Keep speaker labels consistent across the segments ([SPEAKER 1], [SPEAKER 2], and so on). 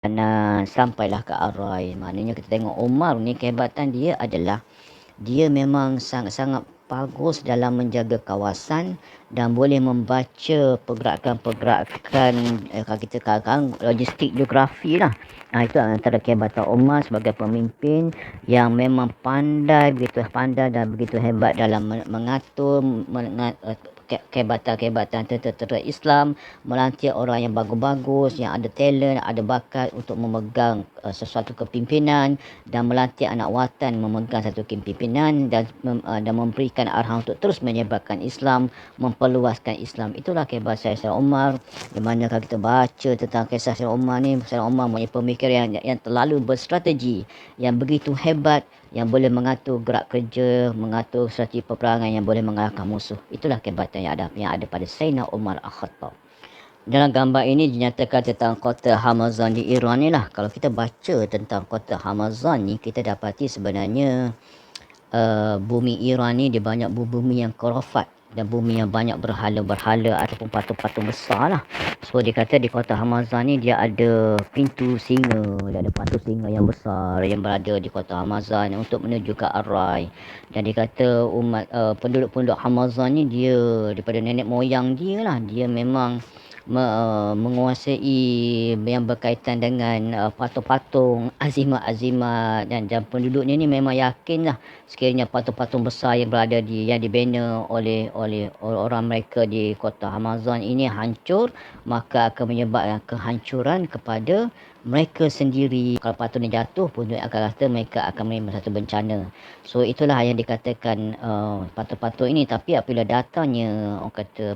[SPEAKER 1] Dan sampailah ke Arai. Maknanya kita tengok Umar ni kehebatan dia adalah dia memang sangat-sangat bagus dalam menjaga kawasan dan boleh membaca pergerakan-pergerakan kalau kita katakan logistik geografi lah. Itu antara kehebatan Umar sebagai pemimpin yang memang begitu pandai dan begitu hebat dalam mengatur kehebatan-kehebatan tentera Islam, melantik orang yang bagus-bagus, yang ada talent, ada bakat untuk memegang sesuatu kepimpinan dan melantik anak watan memegang satu kepimpinan dan memberikan arahan untuk terus menyebarkan Islam, memperluaskan Islam. Itulah kehebatan Sayyidina Umar. Di mana kalau kita baca tentang kisah Sayyidina Umar ni, Sayyidina Umar mempunyai pemikiran yang terlalu berstrategi, yang begitu hebat, yang boleh mengatur gerak kerja, mengatur strategi peperangan yang boleh mengalahkan musuh. Itulah kehebatan yang ada pada Sayyidina Umar Al-Khattab. Dalam gambar ini dinyatakan tentang kota Hamazan di Iran ni lah. Kalau kita baca tentang kota Hamazan ni, kita dapati sebenarnya bumi Iran ni dia banyak bumi yang khurafat dan bumi yang banyak berhala-berhala ataupun patung-patung besar lah. So dia kata di kota Hamazan ni dia ada pintu singa, dia ada patung singa yang besar yang berada di kota Hamazan untuk menuju ke Arai. Dan dia kata penduduk-penduduk Hamazan ni dia daripada nenek moyang dia lah, dia memang menguasai yang berkaitan dengan patung-patung, azimat-azimat dan penduduknya ni memang yakin lah sekiranya patung-patung besar yang berada yang dibina oleh orang mereka di kota Hamazan ini hancur, maka akan menyebabkan kehancuran kepada mereka sendiri. Kalau patung ni jatuh pun akan kata mereka akan menerima satu bencana. So itulah yang dikatakan patung-patung ini. Tapi apabila datangnya orang kata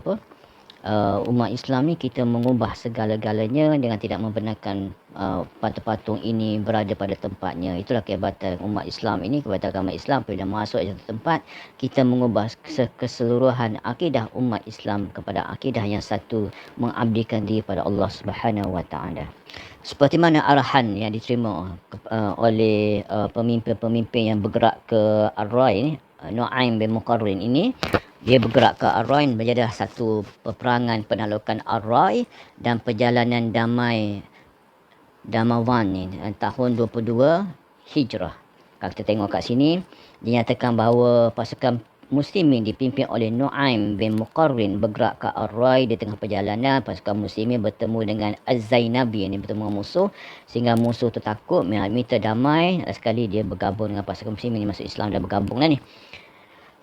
[SPEAKER 1] umat Islam ni, kita mengubah segala-galanya dengan tidak membenarkan patung-patung ini berada pada tempatnya. Itulah kehebatan umat Islam ini, kehebatan agama Islam. Bila masuk di satu tempat, kita mengubah keseluruhan akidah umat Islam kepada akidah yang satu, mengabdikan diri pada Allah Subhanahu Wa Taala. Seperti mana arahan yang diterima oleh pemimpin-pemimpin yang bergerak ke Ar-Rai ni, Nu'aim bin Muqarrin ini, dia bergerak ke Ar-Rai menjadi satu peperangan penaklukan Ar-Rai dan perjalanan Damawan ni tahun 22 Hijrah. Kalau kita tengok kat sini, dinyatakan bahawa pasukan Muslimin dipimpin oleh Nu'aim bin Muqarrin bergerak ke Ar-Rai. Di tengah perjalanan, pasukan Muslimin bertemu dengan Az-Zainabi yang bertemu musuh, sehingga musuh tu takut, minta damai. Sekali dia bergabung dengan pasukan Muslimin, masuk Islam dan bergabung lah ni.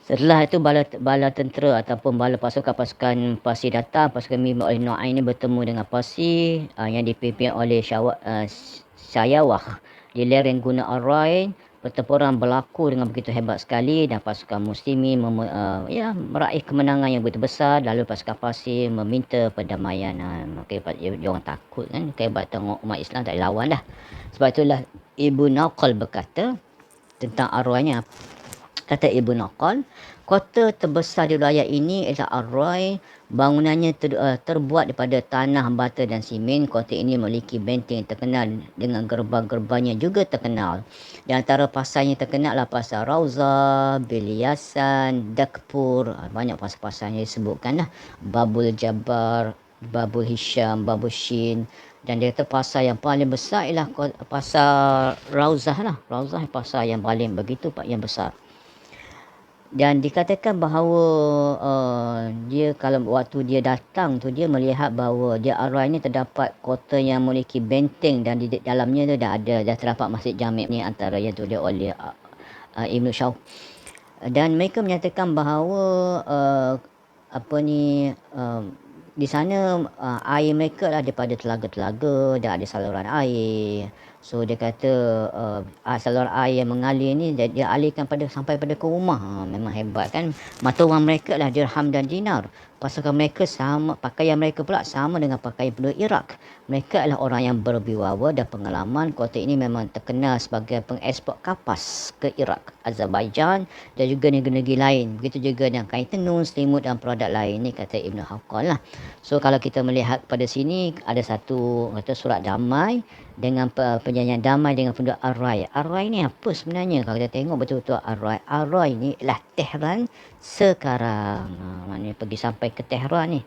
[SPEAKER 1] Setelah itu bala tentera ataupun bala pasukan Parsi datang. Pasukan dipimpin oleh Nu'aim ini bertemu dengan Parsi yang dipimpin oleh Syayawah di lereng Gunung Ar-Rai. Pertempuran berlaku dengan begitu hebat sekali dan pasukan Muslimin meraih kemenangan yang begitu besar. Lalu pasukan Parsi meminta perdamaian. Dia orang takut kan, kehebatan umat Islam tak dilawan dah. Sebab itulah Ibnu Naqal berkata tentang Ar-Rai ni. Kata Ibnu Naqal, kota terbesar di wilayah ini ialah Ar-Rai. Bangunannya terbuat daripada tanah, bata dan simen. Kota ini memiliki benteng terkenal dengan gerbang-gerbangnya juga terkenal. Di antara pasarnya terkenal adalah pasar Rauzah, Biliasan, Dakpur. Banyak pasar-pasar yang disebutkan lah. Babul Jabbar, Babul Hisham, Babul Shin. Dan dia kata pasar yang paling besar ialah pasar Rauzah lah. Rauzah pasar yang paling begitu yang besar. Dan dikatakan bahawa dia kalau waktu dia datang tu, dia melihat bahawa di Ar-Rai ni terdapat kota yang memiliki benteng dan di dalamnya tu dah terdapat masjid Jami' ni, antara yang tulis oleh Ibn Shaw. Dan mereka menyatakan bahawa di sana air mereka lah daripada telaga-telaga dan ada saluran air. So dia kata saluran air yang mengalir ni dia alirkan sampai pada ke rumah. Memang hebat kan. Mata wang mereka lah dirham dan dinar. Pasukan mereka sama, pakaian mereka pula sama dengan pakaian penduduk Iraq. Mereka adalah orang yang berwibawa dan pengalaman. Kota ini memang terkenal sebagai pengeksport kapas ke Iraq, Azerbaijan dan juga negeri-negeri lain. Begitu juga dengan kain tenun, selimut dan produk lain. Ini kata Ibn Haqal lah. So kalau kita melihat pada sini, ada satu surat damai dengan perjanjian damai dengan penduduk Ar-Rai. Ar-Rai ni apa sebenarnya? Kalau kita tengok betul-betul Ar-Rai ni ialah Tehran sekarang. Maknanya pergi sampai ke Tehran ni.